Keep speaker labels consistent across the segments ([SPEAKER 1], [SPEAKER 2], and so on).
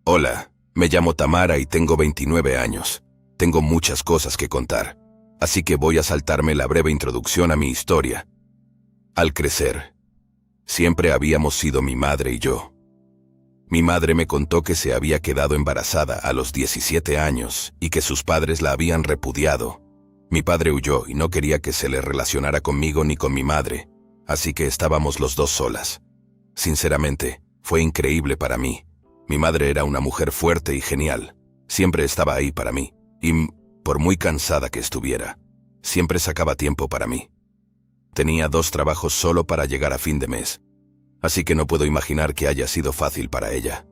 [SPEAKER 1] Hola, me llamo Tamara y tengo 29 años. Tengo muchas cosas que contar, así que voy a saltarme la breve introducción a mi historia. Al crecer, siempre habíamos sido mi madre y yo. Mi madre me contó que se había quedado embarazada a los 17 años y que sus padres la habían repudiado. Mi padre huyó y no quería que se le relacionara conmigo ni con mi madre, así que estábamos los dos solas. Sinceramente, fue increíble para mí. Mi madre era una mujer fuerte y genial. Siempre estaba ahí para mí, y, por muy cansada que estuviera, siempre sacaba tiempo para mí. Tenía 2 trabajos solo para llegar a fin de mes, así que no puedo imaginar que haya sido fácil para ella.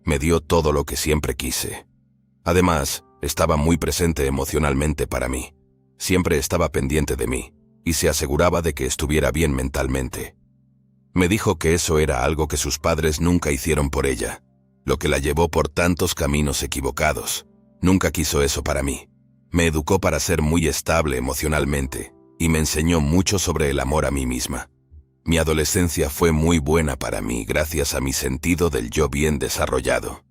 [SPEAKER 1] Me dio todo lo que siempre quise. Además, estaba muy presente emocionalmente para mí. Siempre estaba pendiente de mí, y se aseguraba de que estuviera bien mentalmente. Me dijo que eso era algo que sus padres nunca hicieron por ella, lo que la llevó por tantos caminos equivocados. Nunca quiso eso para mí. Me educó para ser muy estable emocionalmente, y me enseñó mucho sobre el amor a mí misma. Mi adolescencia fue muy buena para mí gracias a mi sentido del yo bien desarrollado.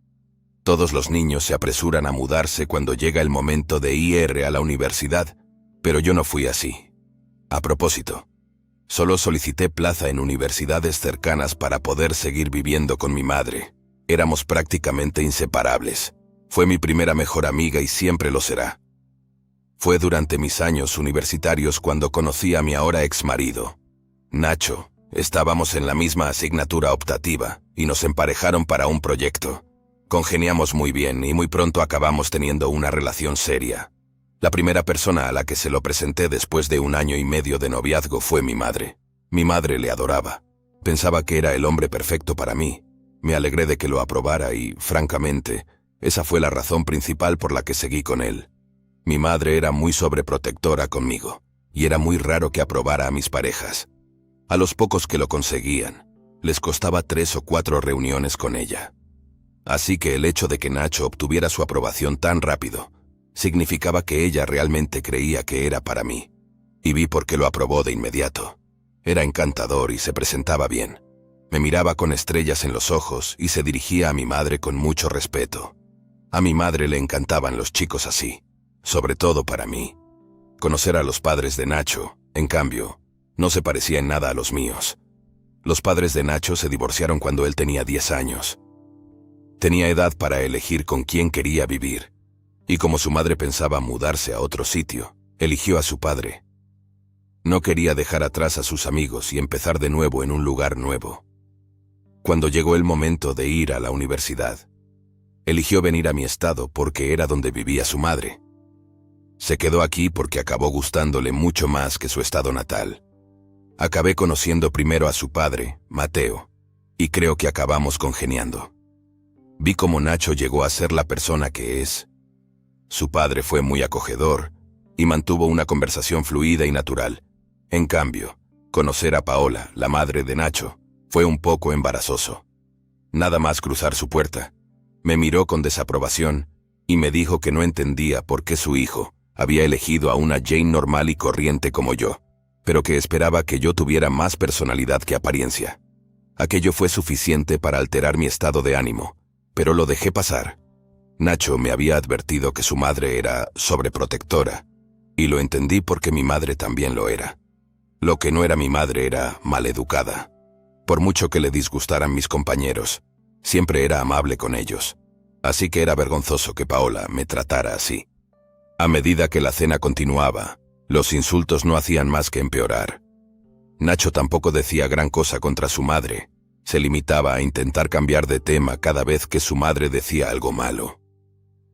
[SPEAKER 1] Todos los niños se apresuran a mudarse cuando llega el momento de ir a la universidad, pero yo no fui así. A propósito, solo solicité plaza en universidades cercanas para poder seguir viviendo con mi madre. Éramos prácticamente inseparables. Fue mi primera mejor amiga y siempre lo será. Fue durante mis años universitarios cuando conocí a mi ahora exmarido, Nacho. Estábamos en la misma asignatura optativa y nos emparejaron para un proyecto. Congeniamos muy bien y muy pronto acabamos teniendo una relación seria. La primera persona a la que se lo presenté después de 1 año y medio de noviazgo fue mi madre. Mi madre le adoraba. Pensaba que era el hombre perfecto para mí. Me alegré de que lo aprobara y, francamente, esa fue la razón principal por la que seguí con él. Mi madre era muy sobreprotectora conmigo, y era muy raro que aprobara a mis parejas. A los pocos que lo conseguían, les costaba 3 o 4 reuniones con ella. Así que el hecho de que Nacho obtuviera su aprobación tan rápido, significaba que ella realmente creía que era para mí. Y vi por qué lo aprobó de inmediato. Era encantador y se presentaba bien. Me miraba con estrellas en los ojos y se dirigía a mi madre con mucho respeto. A mi madre le encantaban los chicos así, sobre todo para mí. Conocer a los padres de Nacho, en cambio, no se parecía en nada a los míos. Los padres de Nacho se divorciaron cuando él tenía 10 años. Tenía edad para elegir con quién quería vivir, y como su madre pensaba mudarse a otro sitio, eligió a su padre. No quería dejar atrás a sus amigos y empezar de nuevo en un lugar nuevo. Cuando llegó el momento de ir a la universidad, eligió venir a mi estado porque era donde vivía su madre. Se quedó aquí porque acabó gustándole mucho más que su estado natal. Acabé conociendo primero a su padre, Mateo, y creo que acabamos congeniando. Vi cómo Nacho llegó a ser la persona que es. Su padre fue muy acogedor y mantuvo una conversación fluida y natural. En cambio, conocer a Paola, la madre de Nacho, fue un poco embarazoso. Nada más cruzar su puerta, me miró con desaprobación y me dijo que no entendía por qué su hijo había elegido a una Jane normal y corriente como yo, pero que esperaba que yo tuviera más personalidad que apariencia. Aquello fue suficiente para alterar mi estado de ánimo, pero lo dejé pasar. Nacho me había advertido que su madre era sobreprotectora, y lo entendí porque mi madre también lo era. Lo que no era mi madre era maleducada. Por mucho que le disgustaran mis compañeros, siempre era amable con ellos. Así que era vergonzoso que Paola me tratara así. A medida que la cena continuaba, los insultos no hacían más que empeorar. Nacho tampoco decía gran cosa contra su madre. Se limitaba a intentar cambiar de tema cada vez que su madre decía algo malo.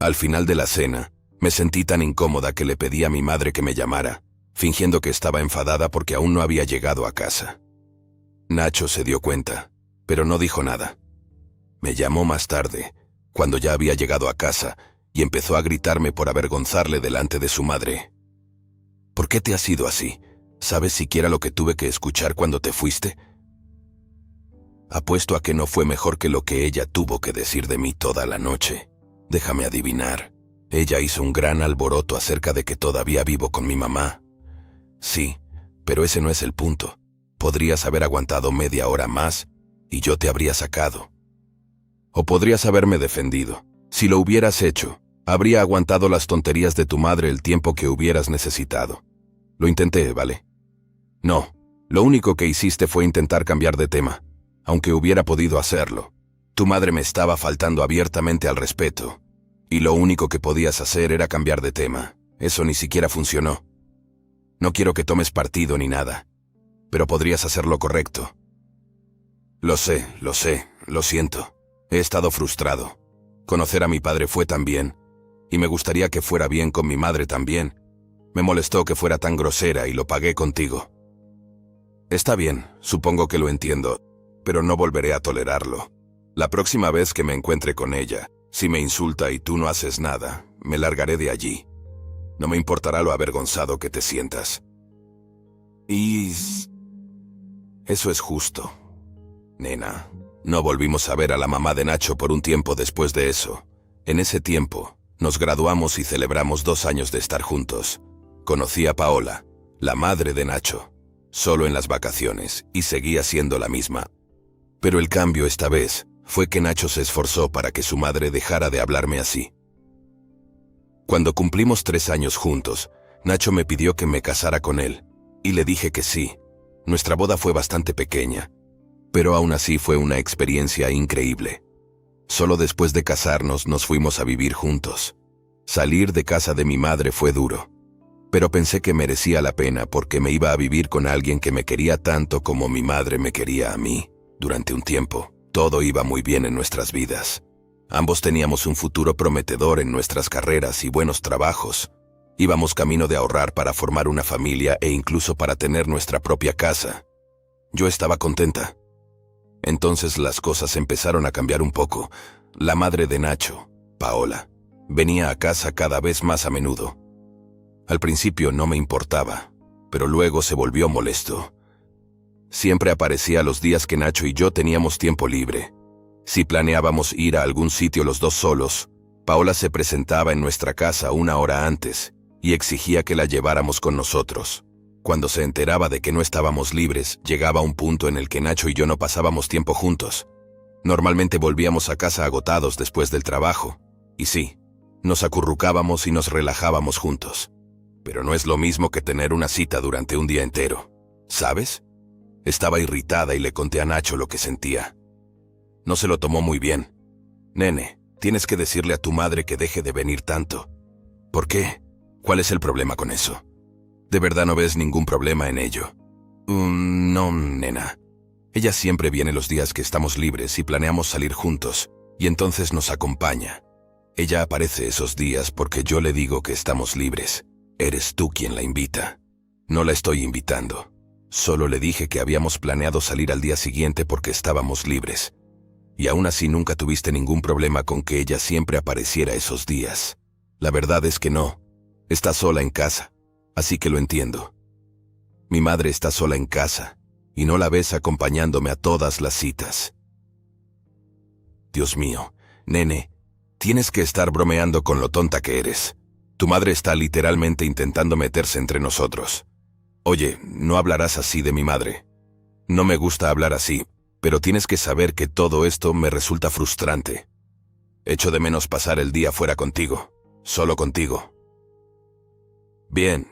[SPEAKER 1] Al final de la cena, me sentí tan incómoda que le pedí a mi madre que me llamara, fingiendo que estaba enfadada porque aún no había llegado a casa. Nacho se dio cuenta, pero no dijo nada. Me llamó más tarde, cuando ya había llegado a casa, y empezó a gritarme por avergonzarle delante de su madre. ¿Por qué te has ido así? ¿Sabes siquiera lo que tuve que escuchar cuando te fuiste? Apuesto a que no fue mejor que lo que ella tuvo que decir de mí toda la noche. Déjame adivinar. Ella hizo un gran alboroto acerca de que todavía vivo con mi mamá. Sí, pero ese no es el punto. Podrías haber aguantado media hora más y yo te habría sacado. O podrías haberme defendido. Si lo hubieras hecho, habría aguantado las tonterías de tu madre el tiempo que hubieras necesitado. Lo intenté, ¿vale? No, lo único que hiciste fue intentar cambiar de tema, aunque hubiera podido hacerlo. Tu madre me estaba faltando abiertamente al respeto, y lo único que podías hacer era cambiar de tema. Eso ni siquiera funcionó. No quiero que tomes partido ni nada, pero podrías hacer lo correcto. Lo sé, lo siento. He estado frustrado. Conocer a mi padre fue tan bien, y me gustaría que fuera bien con mi madre también. Me molestó que fuera tan grosera y lo pagué contigo. Está bien, supongo que lo entiendo, pero no volveré a tolerarlo. La próxima vez que me encuentre con ella, si me insulta y tú no haces nada, me largaré de allí. No me importará lo avergonzado que te sientas. Y... eso es justo. Nena, no volvimos a ver a la mamá de Nacho por un tiempo después de eso. En ese tiempo, nos graduamos y celebramos 2 años de estar juntos. Conocí a Paola, la madre de Nacho, solo en las vacaciones, y seguía siendo la misma. Pero el cambio esta vez fue que Nacho se esforzó para que su madre dejara de hablarme así. Cuando cumplimos 3 años juntos, Nacho me pidió que me casara con él, y le dije que sí. Nuestra boda fue bastante pequeña, pero aún así fue una experiencia increíble. Solo después de casarnos nos fuimos a vivir juntos. Salir de casa de mi madre fue duro, pero pensé que merecía la pena porque me iba a vivir con alguien que me quería tanto como mi madre me quería a mí. Durante un tiempo, todo iba muy bien en nuestras vidas. Ambos teníamos un futuro prometedor en nuestras carreras y buenos trabajos. Íbamos camino de ahorrar para formar una familia e incluso para tener nuestra propia casa. Yo estaba contenta. Entonces las cosas empezaron a cambiar un poco. La madre de Nacho, Paola, venía a casa cada vez más a menudo. Al principio no me importaba, pero luego se volvió molesto. Siempre aparecía los días que Nacho y yo teníamos tiempo libre. Si planeábamos ir a algún sitio los dos solos, Paola se presentaba en nuestra casa 1 hora antes y exigía que la lleváramos con nosotros. Cuando se enteraba de que no estábamos libres, llegaba un punto en el que Nacho y yo no pasábamos tiempo juntos. Normalmente volvíamos a casa agotados después del trabajo. Y sí, nos acurrucábamos y nos relajábamos juntos. Pero no es lo mismo que tener una cita durante un día entero, ¿sabes? Estaba irritada y le conté a Nacho lo que sentía. No se lo tomó muy bien. Nene, tienes que decirle a tu madre que deje de venir tanto. ¿Por qué? ¿Cuál es el problema con eso? ¿De verdad no ves ningún problema en ello? No, nena. Ella siempre viene los días que estamos libres y planeamos salir juntos, y entonces nos acompaña. Ella aparece esos días porque yo le digo que estamos libres. Eres tú quien la invita. No la estoy invitando. Solo le dije que habíamos planeado salir al día siguiente porque estábamos libres. Y aún así nunca tuviste ningún problema con que ella siempre apareciera esos días. La verdad es que no. Está sola en casa. Así que lo entiendo. Mi madre está sola en casa, y no la ves acompañándome a todas las citas. Dios mío, nene, tienes que estar bromeando con lo tonta que eres. Tu madre está literalmente intentando meterse entre nosotros. Oye, no hablarás así de mi madre. No me gusta hablar así, pero tienes que saber que todo esto me resulta frustrante. Echo de menos pasar el día fuera contigo, solo contigo. Bien.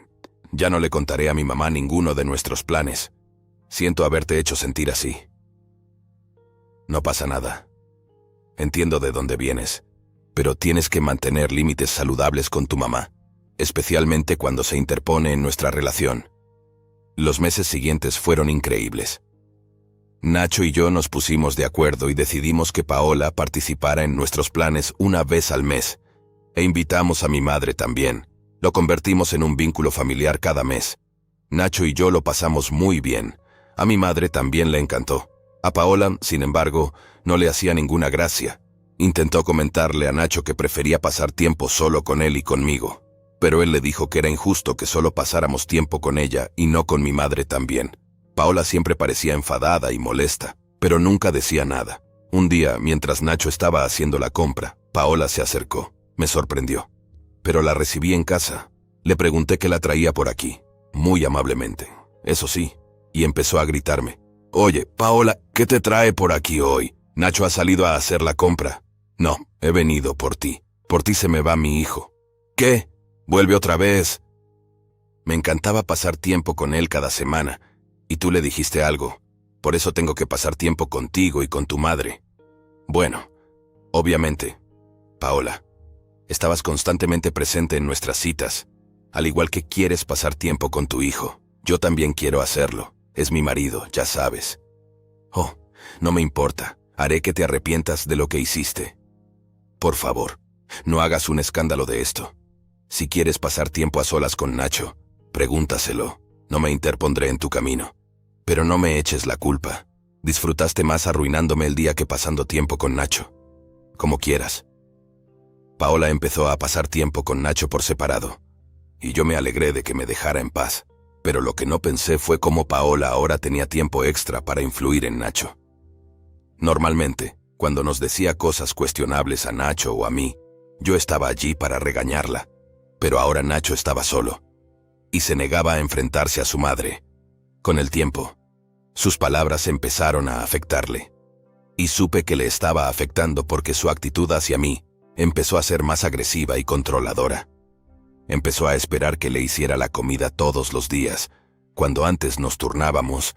[SPEAKER 1] Ya no le contaré a mi mamá ninguno de nuestros planes. Siento haberte hecho sentir así. No pasa nada. Entiendo de dónde vienes, pero tienes que mantener límites saludables con tu mamá, especialmente cuando se interpone en nuestra relación. Los meses siguientes fueron increíbles. Nacho y yo nos pusimos de acuerdo y decidimos que Paola participara en nuestros planes 1 vez al mes, e invitamos a mi madre también. Lo convertimos en un vínculo familiar cada mes. Nacho y yo lo pasamos muy bien. A mi madre también le encantó. A Paola, sin embargo, no le hacía ninguna gracia. Intentó comentarle a Nacho que prefería pasar tiempo solo con él y conmigo, pero él le dijo que era injusto que solo pasáramos tiempo con ella y no con mi madre también. Paola siempre parecía enfadada y molesta, pero nunca decía nada. Un día, mientras Nacho estaba haciendo la compra, Paola se acercó. Me sorprendió. Pero la recibí en casa. Le pregunté qué la traía por aquí, muy amablemente, eso sí, y empezó a gritarme. Oye, Paola, ¿qué te trae por aquí hoy? Nacho ha salido a hacer la compra. No, he venido por ti. Por ti se me va mi hijo. ¿Qué? Vuelve otra vez. Me encantaba pasar tiempo con él cada semana, y tú le dijiste algo. Por eso tengo que pasar tiempo contigo y con tu madre. Bueno, obviamente, Paola, estabas constantemente presente en nuestras citas. Al igual que quieres pasar tiempo con tu hijo, yo también quiero hacerlo. Es mi marido, ya sabes. Oh, no me importa. Haré que te arrepientas de lo que hiciste. Por favor, no hagas un escándalo de esto. Si quieres pasar tiempo a solas con Nacho, pregúntaselo. No me interpondré en tu camino. Pero no me eches la culpa. Disfrutaste más arruinándome el día que pasando tiempo con Nacho. Como quieras. Paola empezó a pasar tiempo con Nacho por separado, y yo me alegré de que me dejara en paz. Pero lo que no pensé fue cómo Paola ahora tenía tiempo extra para influir en Nacho. Normalmente, cuando nos decía cosas cuestionables a Nacho o a mí, yo estaba allí para regañarla. Pero ahora Nacho estaba solo, y se negaba a enfrentarse a su madre. Con el tiempo, sus palabras empezaron a afectarle. Y supe que le estaba afectando porque su actitud hacia mí empezó a ser más agresiva y controladora. Empezó a esperar que le hiciera la comida todos los días. Cuando antes nos turnábamos,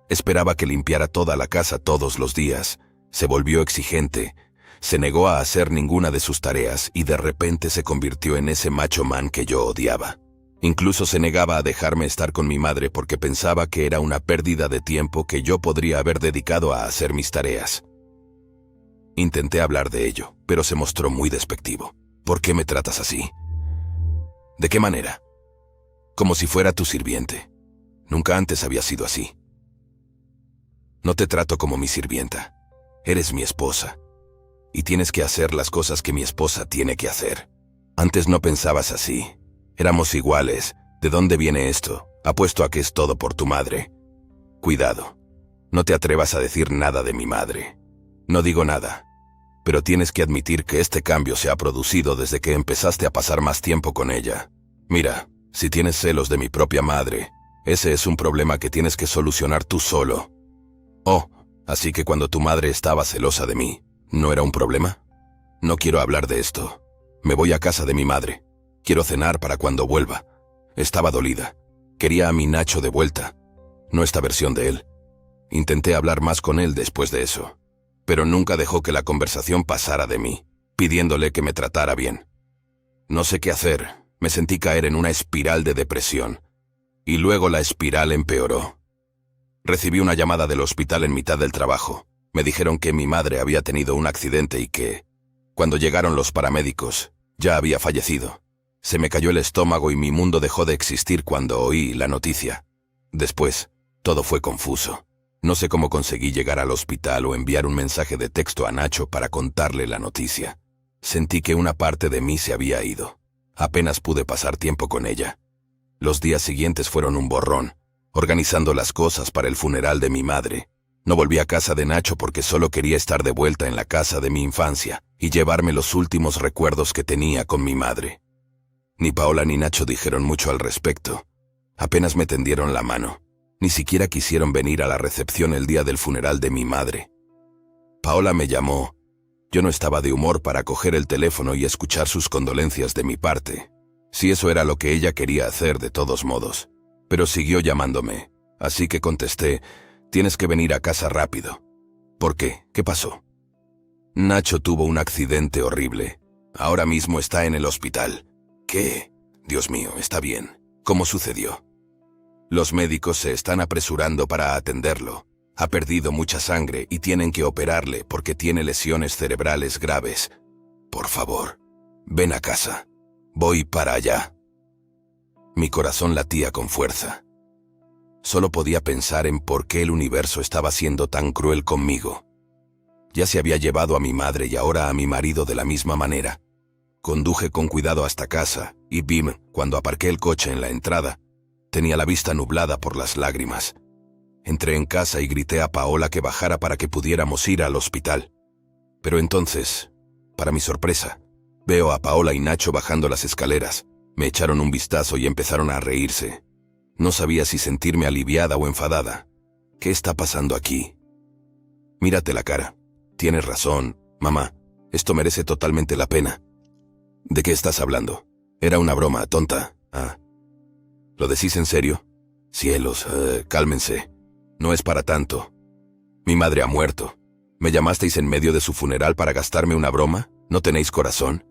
[SPEAKER 1] esperaba que limpiara toda la casa todos los días. Se volvió exigente, se negó a hacer ninguna de sus tareas y de repente se convirtió en ese macho man que yo odiaba. Incluso se negaba a dejarme estar con mi madre porque pensaba que era una pérdida de tiempo que yo podría haber dedicado a hacer mis tareas. Intenté hablar de ello, pero se mostró muy despectivo. ¿Por qué me tratas así? ¿De qué manera? Como si fuera tu sirviente. Nunca antes había sido así. No te trato como mi sirvienta. Eres mi esposa. Y tienes que hacer las cosas que mi esposa tiene que hacer. Antes no pensabas así. Éramos iguales. ¿De dónde viene esto? Apuesto a que es todo por tu madre. Cuidado. No te atrevas a decir nada de mi madre. No digo nada. Pero tienes que admitir que este cambio se ha producido desde que empezaste a pasar más tiempo con ella. Mira, si tienes celos de mi propia madre, ese es un problema que tienes que solucionar tú solo. Oh, así que cuando tu madre estaba celosa de mí, ¿no era un problema? No quiero hablar de esto. Me voy a casa de mi madre. Quiero cenar para cuando vuelva. Estaba dolida. Quería a mi Nacho de vuelta. No esta versión de él. Intenté hablar más con él después de eso, pero nunca dejó que la conversación pasara de mí, pidiéndole que me tratara bien. No sé qué hacer. Me sentí caer en una espiral de depresión. Y luego la espiral empeoró. Recibí una llamada del hospital en mitad del trabajo. Me dijeron que mi madre había tenido un accidente y que, cuando llegaron los paramédicos, ya había fallecido. Se me cayó el estómago y mi mundo dejó de existir cuando oí la noticia. Después, todo fue confuso. No sé cómo conseguí llegar al hospital o enviar un mensaje de texto a Nacho para contarle la noticia. Sentí que una parte de mí se había ido. Apenas pude pasar tiempo con ella. Los días siguientes fueron un borrón, organizando las cosas para el funeral de mi madre. No volví a casa de Nacho porque solo quería estar de vuelta en la casa de mi infancia y llevarme los últimos recuerdos que tenía con mi madre. Ni Paola ni Nacho dijeron mucho al respecto. Apenas me tendieron la mano. Ni siquiera quisieron venir a la recepción el día del funeral de mi madre. Paola me llamó. Yo no estaba de humor para coger el teléfono y escuchar sus condolencias de mi parte. Si eso era lo que ella quería hacer de todos modos. Pero siguió llamándome. Así que contesté, tienes que venir a casa rápido. ¿Por qué? ¿Qué pasó? Nacho tuvo un accidente horrible. Ahora mismo está en el hospital. ¿Qué? Dios mío, está bien. ¿Cómo sucedió? Los médicos se están apresurando para atenderlo. Ha perdido mucha sangre y tienen que operarle porque tiene lesiones cerebrales graves. Por favor, ven a casa. Voy para allá. Mi corazón latía con fuerza. Solo podía pensar en por qué el universo estaba siendo tan cruel conmigo. Ya se había llevado a mi madre y ahora a mi marido de la misma manera. Conduje con cuidado hasta casa, y Bim, cuando aparqué el coche en la entrada, tenía la vista nublada por las lágrimas. Entré en casa y grité a Paola que bajara para que pudiéramos ir al hospital. Pero entonces, para mi sorpresa, veo a Paola y Nacho bajando las escaleras. Me echaron un vistazo y empezaron a reírse. No sabía si sentirme aliviada o enfadada. ¿Qué está pasando aquí? Mírate la cara. Tienes razón, mamá. Esto merece totalmente la pena. ¿De qué estás hablando? Era una broma, tonta. Ah. ¿Lo decís en serio? Cielos, cálmense. No es para tanto. Mi madre ha muerto. ¿Me llamasteis en medio de su funeral para gastarme una broma? ¿No tenéis corazón?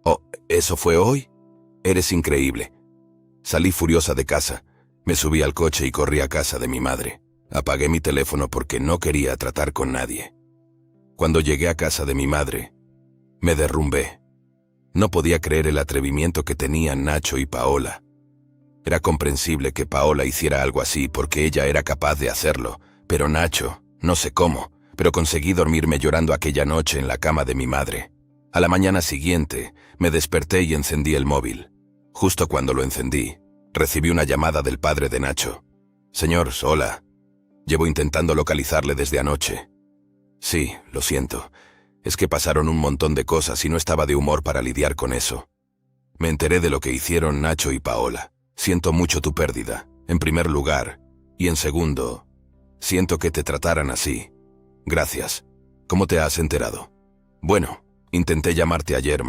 [SPEAKER 1] Oh, ¿eso fue hoy? Eres increíble. Salí furiosa de casa. Me subí al coche y corrí a casa de mi madre. Apagué mi teléfono porque no quería tratar con nadie. Cuando llegué a casa de mi madre, me derrumbé. No podía creer el atrevimiento que tenían Nacho y Paola. Era comprensible que Paola hiciera algo así porque ella era capaz de hacerlo, pero Nacho, no sé cómo, pero conseguí dormirme llorando aquella noche en la cama de mi madre. A la mañana siguiente, me desperté y encendí el móvil. Justo cuando lo encendí, recibí una llamada del padre de Nacho. Señor, hola. Llevo intentando localizarle desde anoche. Sí, lo siento. Es que pasaron un montón de cosas y no estaba de humor para lidiar con eso. Me enteré de lo que hicieron Nacho y Paola. Siento mucho tu pérdida, en primer lugar. Y en segundo, siento que te trataran así. Gracias. ¿Cómo te has enterado? Bueno, intenté llamarte ayer,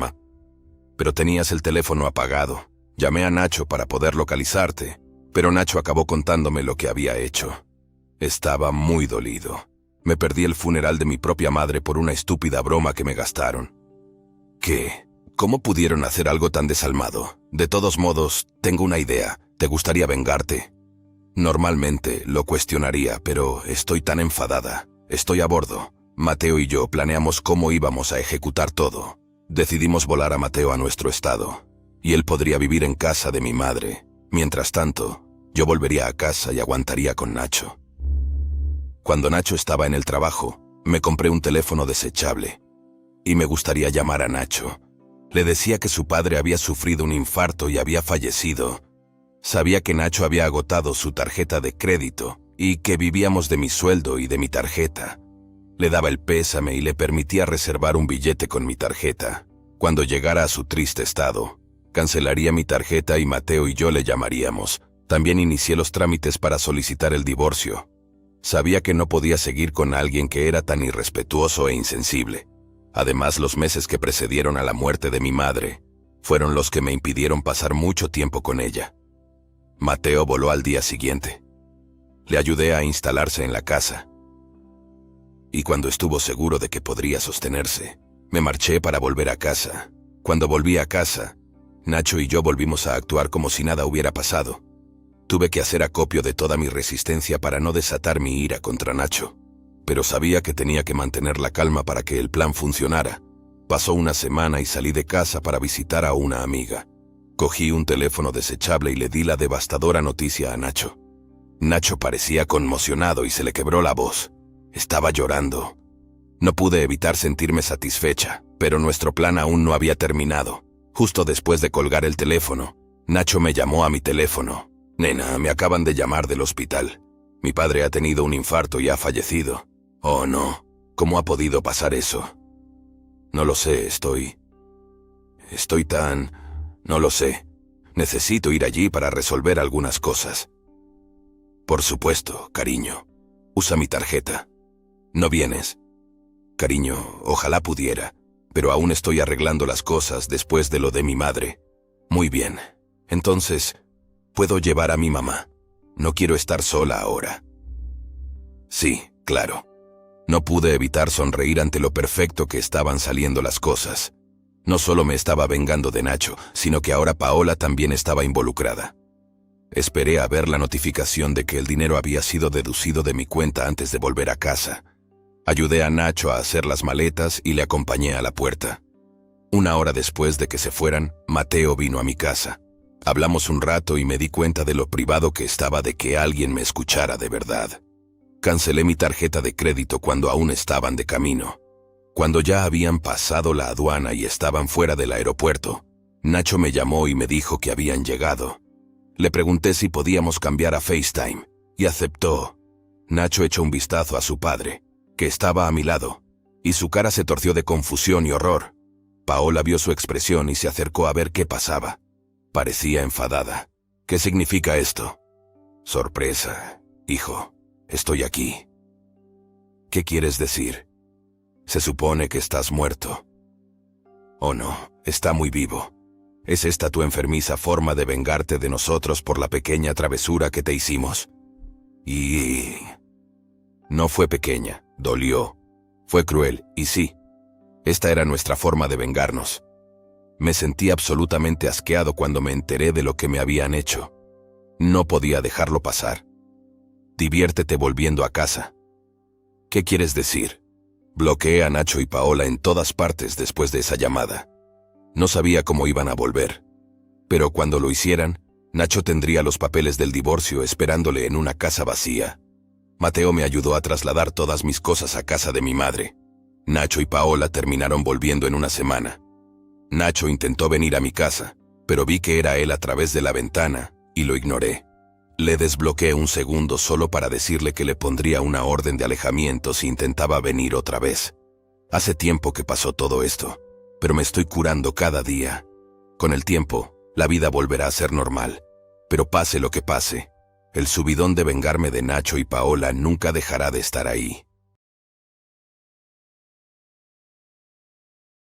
[SPEAKER 1] pero tenías el teléfono apagado. Llamé a Nacho para poder localizarte, pero Nacho acabó contándome lo que había hecho. Estaba muy dolido. Me perdí el funeral de mi propia madre por una estúpida broma que me gastaron. ¿Qué? ¿Cómo pudieron hacer algo tan desalmado? De todos modos, tengo una idea. ¿Te gustaría vengarte? Normalmente lo cuestionaría, pero estoy tan enfadada. Estoy a bordo. Mateo y yo planeamos cómo íbamos a ejecutar todo. Decidimos volar a Mateo a nuestro estado, y él podría vivir en casa de mi madre. Mientras tanto, yo volvería a casa y aguantaría con Nacho. Cuando Nacho estaba en el trabajo, me compré un teléfono desechable, y me gustaría llamar a Nacho. Le decía que su padre había sufrido un infarto y había fallecido. Sabía que Nacho había agotado su tarjeta de crédito y que vivíamos de mi sueldo y de mi tarjeta. Le daba el pésame y le permitía reservar un billete con mi tarjeta. Cuando llegara a su triste estado, cancelaría mi tarjeta y Mateo y yo le llamaríamos. También inicié los trámites para solicitar el divorcio. Sabía que no podía seguir con alguien que era tan irrespetuoso e insensible. Además, los meses que precedieron a la muerte de mi madre fueron los que me impidieron pasar mucho tiempo con ella. Mateo voló al día siguiente. Le ayudé a instalarse en la casa. Y cuando estuvo seguro de que podría sostenerse, me marché para volver a casa. Cuando volví a casa, Nacho y yo volvimos a actuar como si nada hubiera pasado. Tuve que hacer acopio de toda mi resistencia para no desatar mi ira contra Nacho. Pero sabía que tenía que mantener la calma para que el plan funcionara. Pasó una semana y salí de casa para visitar a una amiga. Cogí un teléfono desechable y le di la devastadora noticia a Nacho. Nacho parecía conmocionado y se le quebró la voz. Estaba llorando. No pude evitar sentirme satisfecha, pero nuestro plan aún no había terminado. Justo después de colgar el teléfono, Nacho me llamó a mi teléfono. Nena, me acaban de llamar del hospital. Mi padre ha tenido un infarto y ha fallecido. Oh, no. ¿Cómo ha podido pasar eso? No lo sé, estoy tan... No lo sé. Necesito ir allí para resolver algunas cosas. Por supuesto, cariño. Usa mi tarjeta. ¿No vienes? Cariño, ojalá pudiera, pero aún estoy arreglando las cosas después de lo de mi madre. Muy bien. Entonces, puedo llevar a mi mamá. No quiero estar sola ahora. Sí, claro. No pude evitar sonreír ante lo perfecto que estaban saliendo las cosas. No solo me estaba vengando de Nacho, sino que ahora Paola también estaba involucrada. Esperé a ver la notificación de que el dinero había sido deducido de mi cuenta antes de volver a casa. Ayudé a Nacho a hacer las maletas y le acompañé a la puerta. Una hora después de que se fueran, Mateo vino a mi casa. Hablamos un rato y me di cuenta de lo privado que estaba de que alguien me escuchara de verdad. Cancelé mi tarjeta de crédito cuando aún estaban de camino. Cuando ya habían pasado la aduana y estaban fuera del aeropuerto, Nacho me llamó y me dijo que habían llegado. Le pregunté si podíamos cambiar a FaceTime, y aceptó. Nacho echó un vistazo a su padre, que estaba a mi lado, y su cara se torció de confusión y horror. Paola vio su expresión y se acercó a ver qué pasaba. Parecía enfadada. ¿Qué significa esto? Sorpresa, hijo. Estoy aquí. ¿Qué quieres decir? Se supone que estás muerto. Oh no, está muy vivo. ¿Es esta tu enfermiza forma de vengarte de nosotros por la pequeña travesura que te hicimos? Y... no fue pequeña, dolió. Fue cruel, y sí, esta era nuestra forma de vengarnos. Me sentí absolutamente asqueado cuando me enteré de lo que me habían hecho. No podía dejarlo pasar. Diviértete volviendo a casa. ¿Qué quieres decir? Bloqueé a Nacho y Paola en todas partes después de esa llamada. No sabía cómo iban a volver. Pero cuando lo hicieran, Nacho tendría los papeles del divorcio esperándole en una casa vacía. Mateo me ayudó a trasladar todas mis cosas a casa de mi madre. Nacho y Paola terminaron volviendo en una semana. Nacho intentó venir a mi casa, pero vi que era él a través de la ventana, y lo ignoré. Le desbloqueé un segundo solo para decirle que le pondría una orden de alejamiento si intentaba venir otra vez. Hace tiempo que pasó todo esto, pero me estoy curando cada día. Con el tiempo, la vida volverá a ser normal. Pero pase lo que pase, el subidón de vengarme de Nacho y Paola nunca dejará de estar ahí.